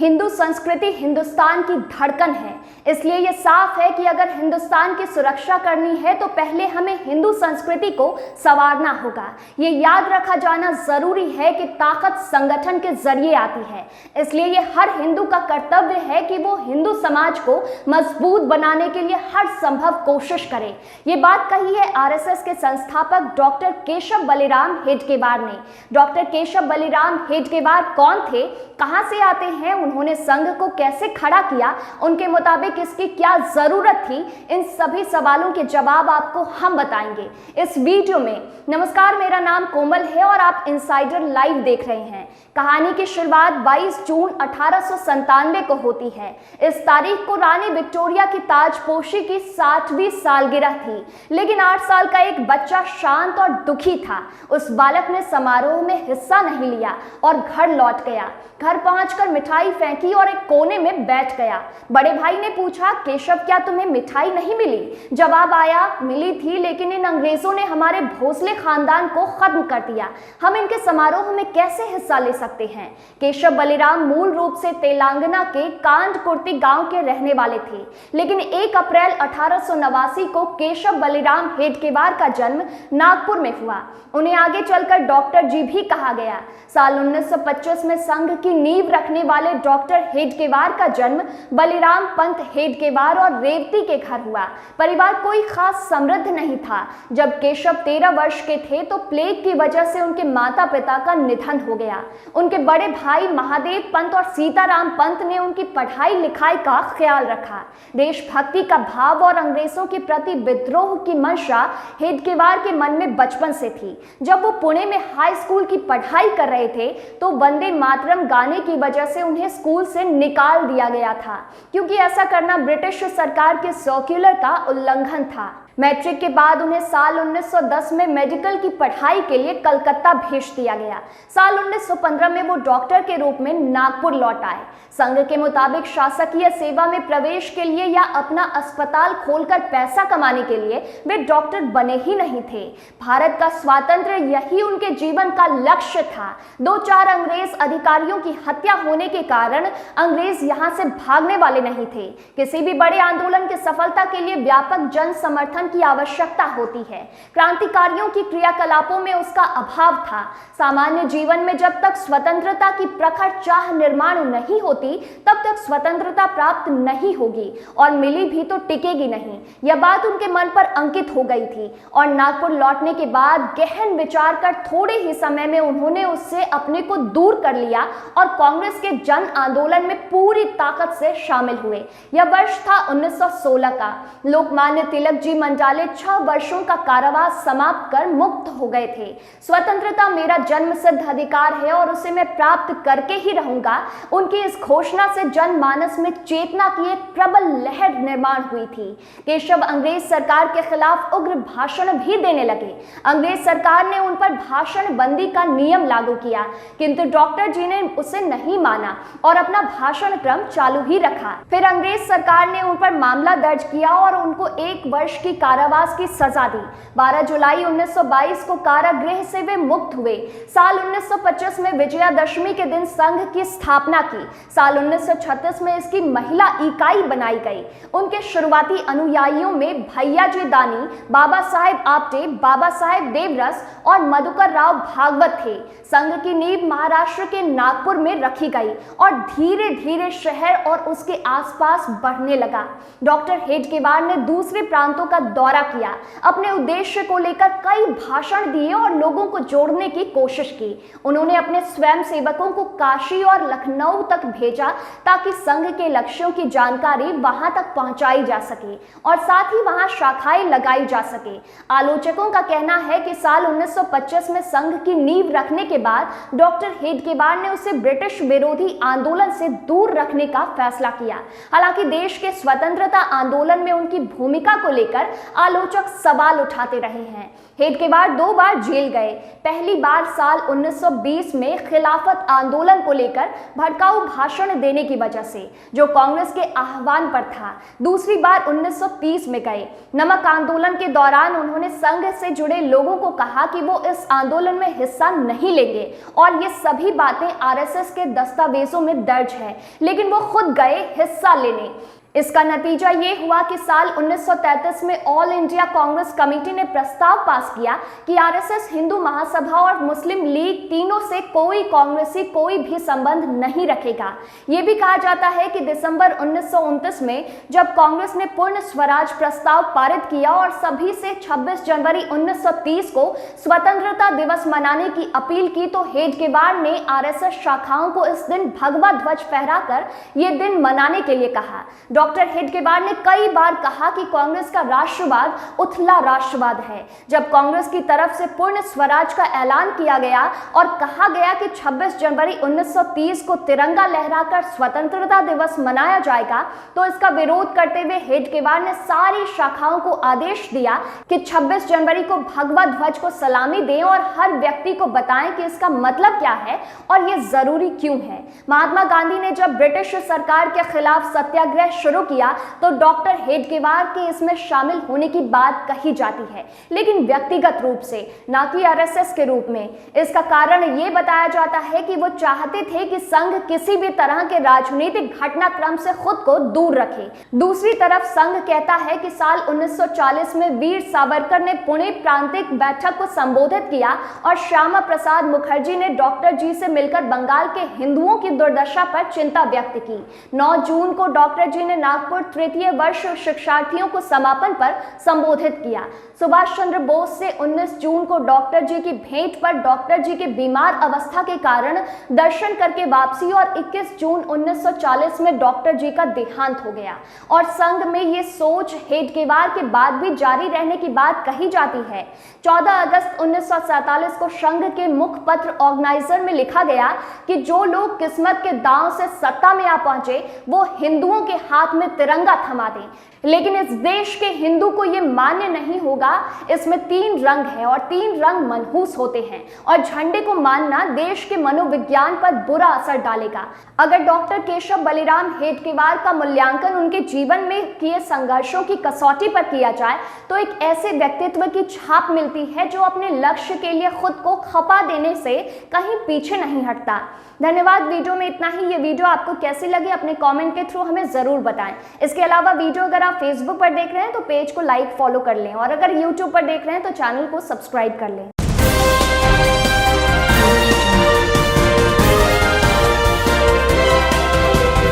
हिंदू संस्कृति हिंदुस्तान की धड़कन है, इसलिए ये साफ है कि अगर हिंदुस्तान की सुरक्षा करनी है तो पहले हमें हिंदू संस्कृति को संवारना होगा। ये याद रखा जाना जरूरी है कि ताकत संगठन के जरिए आती है, इसलिए ये हर हिंदू का कर्तव्य है कि वो हिंदू समाज को मजबूत बनाने के लिए हर संभव कोशिश करे। ये बात कही है आरएसएस के संस्थापक डॉक्टर केशव बलिराम हेडगेवार ने। डॉक्टर केशव बलिराम हेडगेवार कौन थे, कहां से आते हैं, उन्होंने संघ को कैसे खड़ा किया, उनके मुताबिक इसकी क्या जरूरत थी, इन सभी सवालों के जवाब आपको हम बताएंगे इस वीडियो में। नमस्कार, मेरा नाम कोमल है और आप इनसाइडर लाइव देख रहे हैं। कहानी की शुरुआत 22 जून 1897 को होती है। इस तारीख को रानी विक्टोरिया की ताजपोशी की 60वीं सालगिरह थी, लेकिन 8 साल का एक बच्चा शांत और दुखी था। उस बालक ने समारोह में हिस्सा नहीं लिया और घर लौट गया। घर पहुंचकर मिठाई फेंकी और एक कोने में बैठ गया। बड़े भाई ने पूछा, केशव क्या तुम्हें मिठाई नहीं मिली? जवाब आया, मिली थी, लेकिन इन अंग्रेजों ने हमारे भोसले खानदान को खत्म कर दिया। हम इनके समारोह में कैसे हिस्सा ले सकते हैं? केशव बलिराम मूल रूप से तेलंगाना के कांडकुर्ती गांव के रहने वाले थे, लेकिन 1 अप्रैल 1889 को केशव बलिराम हेडगेवार का जन्म नागपुर में हुआ। उन्हें आगे चलकर डॉक्टर जी भी कहा गया। साल 1925 में संघ की नींव रखने वाले डॉक्टर हेडगेवार का जन्म बलिराम पंत हेडगेवार और रेवती के घर हुआ। परिवार कोई खास समृद्ध नहीं था। जब केशव 13 वर्ष के थे तो प्लेग की वजह से उनके माता पिता का निधन हो गया। उनके बड़े भाई महादेव पंत और सीताराम पंत ने उनकी पढ़ाई लिखाई का ख्याल रखा। देशभक्ति का भाव और अंग्रेजों के प्रति विद्रोह की मंशा हेडगेवार के मन में बचपन से थी। जब वो पुणे में हाई स्कूल की पढ़ाई कर रहे थे तो वंदे मातरम गाने की वजह से उन्हें स्कूल से निकाल दिया गया था, क्योंकि ऐसा करना ब्रिटिश सरकार के सर्कुलर का उल्लंघन था। मैट्रिक के बाद उन्हें साल 1910 में मेडिकल की पढ़ाई के लिए कलकत्ता भेज दिया गया। साल 1915 में वो डॉक्टर के रूप में नागपुर लौट आए। संघ के मुताबिक शासकीय सेवा में प्रवेश के लिए या अपना अस्पताल खोलकर पैसा कमाने के लिए वे डॉक्टर बने ही नहीं थे। भारत का स्वातंत्र्य यही उनके जीवन का लक्ष्य था। 2-4 अंग्रेज अधिकारियों की हत्या होने के कारण अंग्रेज यहाँ से भागने वाले नहीं थे। किसी भी बड़े आंदोलन की सफलता के लिए व्यापक जन समर्थन की आवश्यकता होती है। क्रांतिकारियों की क्रियाकलापों में उसका अभाव था। सामान्य जीवन में जब तक स्वतंत्रता की प्रखर चाह निर्माण नहीं होती तब तक स्वतंत्रता प्राप्त नहीं होगी, और मिली भी तो टिकेगी नहीं। यह बात उनके मन पर अंकित हो गई थी और नागपुर लौटने के बाद गहन विचार कर थोड़े ही समय में उन्होंने उससे अपने को दूर कर लिया और कांग्रेस के जन आंदोलन में पूरी ताकत से शामिल हुए। यह वर्ष था 1916 का। लोकमान्य तिलक जी मंडाले 6 वर्षों का कारावास समाप्त कर मुक्त हो गए थे। स्वतंत्रता मेरा जन्मसिद्ध अधिकार है और उसे मैं प्राप्त करके ही रहूंगा। उनकी इस घोषणा से जनमानस में चेतना की एक प्रबल लहर निर्माण हुई थी। केशव अंग्रेज सरकार के खिलाफ उग्र भाषण भी देने लगे। अंग्रेज सरकार ने उन पर भाषण बंदी का नियम लागू किया, किंतु डॉक्टर जी ने उसे नहीं माना और अपना भाषण क्रम चालू ही रखा। फिर अंग्रेज सरकार ने उन पर मामला दर्ज किया और उनको 1 वर्ष की कारावास की सजा दी। 12 जुलाई 1922 को कारागृह से वे मुक्त हुए। साल 1925 में विजयादशमी के दिन संघ की स्थापना की। साल 1936 में इसकी महिला इकाई बनाई गई। उनके शुरुआती अनुयायियों में भैया जी दानी, बाबा साहेब आपटे, बाबा साहेब देवरस और मधुकर राव भागवत थे। संघ की नींव महाराष्ट्र के नागपुर में रखी गई और धीरे धीरे शहर और उसके आसपास बढ़ने लगा। डॉक्टर हेडगेवार ने दूसरे प्रांतों का दौरा किया, अपने उद्देश्य को लेकर कई भाषण दिए और लोगों को जोड़ने की कोशिश की। उन्होंने अपने स्वयं सेवकों को काशी और लखनऊ तक भेजा ताकि संघ के लक्ष्यों की जानकारी वहां तक पहुंचाई जा सके और साथ ही वहां शाखाएं लगाई जा सके। आलोचकों का कहना है कि साल 1925 में संघ की नींव रखने के बाद डॉक्टर हेडगेवार ने उसे ब्रिटिश विरोधी आंदोलन से दूर रखने का फैसला किया। हालांकि देश के स्वतंत्रता आंदोलन में उनकी भूमिका को लेकर आलोचक सवाल उठाते रहे हैं। हेडगेवार 2 बार जेल गए। पहली बार साल 1920 में खिलाफत आंदोलन को लेकर भड़काऊ भाषण देने की वजह से, जो कांग्रेस के आह्वान पर था। दूसरी बार 1930 में गए। नमक आंदोलन के दौरान उन्होंने संघ से जुड़े लोगों को कहा कि वो इस आंदोलन में हिस्सा नहीं लेंगे और ये सभी बातें आरएसएस के दस्तावेजों में दर्ज है, लेकिन वो खुद गए हिस्सा लेने। इसका नतीजा ये हुआ कि साल 1933 में ऑल इंडिया कांग्रेस कमेटी ने प्रस्ताव पास किया कि आरएसएस, हिंदू महासभा और मुस्लिम लीग तीनों से कोई कांग्रेसी कोई भी संबंध नहीं रखेगा। ये भी कहा जाता है कि दिसंबर 1929 में जब कांग्रेस ने पूर्ण स्वराज प्रस्ताव पारित किया और सभी से 26 जनवरी 1930 को स्वतंत्रता दिवस मनाने की अपील की, तो हेडगेवार ने आरएसएस शाखाओं को इस दिन भगवा ध्वज फहराकर ये दिन मनाने के लिए कहा। डॉक्टर हेडगेवार ने कई बार कहा कि कांग्रेस का राष्ट्रवाद उथला राष्ट्रवाद है। जब कांग्रेस की तरफ से पूर्ण स्वराज का ऐलान किया गया और कहा गया कि 26 जनवरी 1930 को तिरंगा लहराकर स्वतंत्रता दिवस मनाया जाएगा, तो इसका विरोध करते हुए हेडगेवार ने सारी शाखाओं को आदेश दिया कि 26 जनवरी को भगवा ध्वज को सलामी दें और हर व्यक्ति को बताएं कि इसका मतलब क्या है और ये जरूरी क्यों है। महात्मा गांधी ने जब ब्रिटिश सरकार के खिलाफ सत्याग्रह शुरू किया तो डॉक्टर हेडगेवार के इसमें शामिल होने की बात कही जाती है, लेकिन व्यक्तिगत रूप से, ना कि आरएसएस के रूप में। इसका कारण ये बताया जाता है कि वो चाहते थे कि संघ किसी भी तरह के राजनीतिक घटनाक्रम से खुद को दूर रखे। दूसरी तरफ संघ कहता है कि साल 1940 में वीर सावरकर ने पुणे प्रांतिक बैठक को संबोधित किया और श्यामा प्रसाद मुखर्जी ने डॉक्टर जी से मिलकर बंगाल के हिंदुओं की दुर्दशा पर चिंता व्यक्त की। 9 जून को डॉक्टर जी ने नागपुर तृतीय वर्ष शिक्षार्थियों को समापन पर संबोधित किया। सुभाष चंद्र बोस से 19 जून को डॉक्टर जी की भेंट पर डॉक्टर जी के बीमार अवस्था के कारण दर्शन करके वापसी और 21 जून 1940 में डॉक्टर जी का देहांत हो गया। और संघ में ये सोच हेडगेवार के बाद भी जारी रहने की बात कही जाती है। 14 अगस्त 1947 को संघ के मुखपत्र ऑर्गेनाइजर में लिखा गया कि जो लोग किस्मत के दांव से सत्ता में आ पहुंचे वो हिंदुओं के हाथ में तिरंगा थमा दें, लेकिन इस देश के हिंदू को यह मान्य नहीं होगा। इसमें 3 रंग है और 3 रंग मनहूस होते हैं और झंडे को मानना देश के मनोविज्ञान पर बुरा असर डालेगा। अगर डॉक्टर केशव बलिराम हेडगेवार का मूल्यांकन उनके जीवन में किए संघर्षों की कसौटी पर किया जाए तो एक ऐसे व्यक्तित्व की छाप मिलती है जो अपने लक्ष्य के लिए खुद को खपा देने से कहीं पीछे नहीं हटता। धन्यवाद। वीडियो में इतना ही। ये वीडियो आपको कैसी लगी अपने कमेंट के थ्रू हमें जरूर बताएं। इसके अलावा वीडियो अगर आप फेसबुक पर देख रहे हैं तो पेज को लाइक फॉलो कर लें और अगर यूट्यूब पर देख रहे हैं तो चैनल को सब्सक्राइब कर लें।